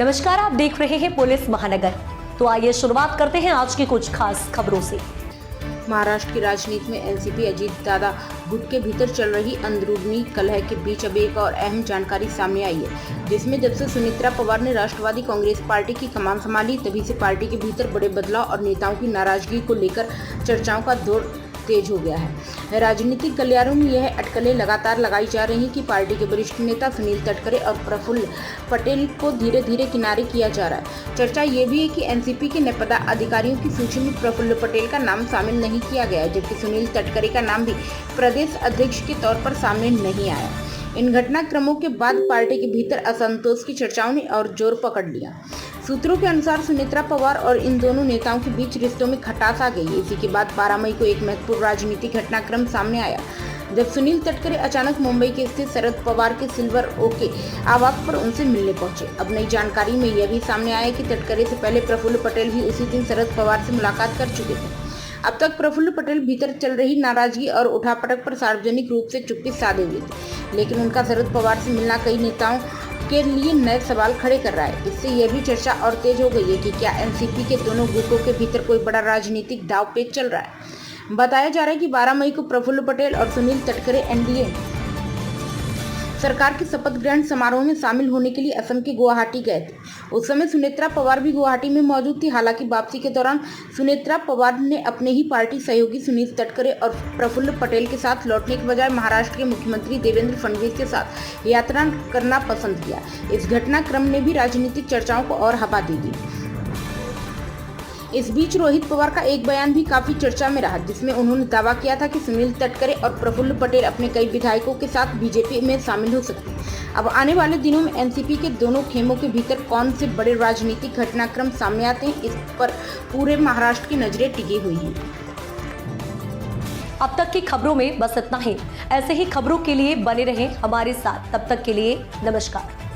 नमस्कार, आप देख रहे हैं पुलिस महानगर। तो आइए शुरुआत करते हैं आज की कुछ खास खबरों से। महाराष्ट्र की राजनीति में एनसीपी अजीत दादा गुट के भीतर चल रही अंदरूनी कलह के बीच अब एक और अहम जानकारी सामने आई है, जिसमें जब से सुनेत्रा पवार ने राष्ट्रवादी कांग्रेस पार्टी की कमान संभाली तभी से पार्टी के भीतर बड़े बदलाव और नेताओं की नाराजगी को लेकर चर्चाओं का दौर तेज हो गया है। राजनीतिक गलियारों में यह अटकलें लगातार लगाई जा रही हैं कि पार्टी के वरिष्ठ नेता सुनील तटकरे और प्रफुल्ल पटेल को धीरे धीरे किनारे किया जा रहा है। चर्चा ये भी है कि एनसीपी के नए पदाधिकारियों की सूची में प्रफुल्ल पटेल का नाम शामिल नहीं किया गया है, जबकि सुनील तटकरे का नाम भी प्रदेश अध्यक्ष के तौर पर सामने नहीं आया। इन घटनाक्रमों के बाद पार्टी के भीतर असंतोष की चर्चाओं ने और जोर पकड़ लिया। सूत्रों के अनुसार सुनेत्रा पवार और इन दोनों नेताओं के बीच रिश्तों में खटास आ गई। इसी के बाद 12 मई को एक महत्वपूर्ण राजनीतिक घटनाक्रम सामने आया, जब सुनील तटकरे अचानक मुंबई के स्थित शरद पवार के सिल्वर ओक के आवास पर उनसे मिलने पहुंचे। अब नई जानकारी में यह भी सामने आया कि तटकरे से पहले प्रफुल्ल पटेल भी उसी दिन शरद पवार से मुलाकात कर चुके थे। अब तक प्रफुल्ल पटेल भीतर चल रही नाराजगी और उठापटक पर सार्वजनिक रूप से चुप्पी साधे हुए थे, लेकिन उनका शरद पवार से मिलना कई नेताओं के लिए नए सवाल खड़े कर रहा है। इससे यह भी चर्चा और तेज हो गई है कि क्या एनसीपी के दोनों गुटों के भीतर कोई बड़ा राजनीतिक दांव पेच चल रहा है। बताया जा रहा है कि 12 मई को प्रफुल्ल पटेल और सुनील तटकरे एनडीए सरकार के शपथ ग्रहण समारोह में शामिल होने के लिए असम के गुवाहाटी गए थे। उस समय सुनेत्रा पवार भी गुवाहाटी में मौजूद थी। हालांकि वापसी के दौरान सुनेत्रा पवार ने अपने ही पार्टी सहयोगी सुनील तटकरे और प्रफुल्ल पटेल के साथ लौटने के बजाय महाराष्ट्र के मुख्यमंत्री देवेंद्र फडणवीस के साथ यात्रा करना पसंद किया। इस घटनाक्रम ने भी राजनीतिक चर्चाओं को और हवा दे दी। इस बीच रोहित पवार का एक बयान भी काफी चर्चा में रहा, जिसमें उन्होंने दावा किया था कि सुनील तटकरे और प्रफुल्ल पटेल अपने कई विधायकों के साथ बीजेपी में शामिल हो सकते हैं। अब आने वाले दिनों में एनसीपी के दोनों खेमों के भीतर कौन से बड़े राजनीतिक घटनाक्रम सामने आते हैं, इस पर पूरे महाराष्ट्र की नजरें टिकी हुई हैं। अब तक की खबरों में बस इतना ही। ऐसे ही खबरों के लिए बने रहें हमारे साथ। तब तक के लिए नमस्कार।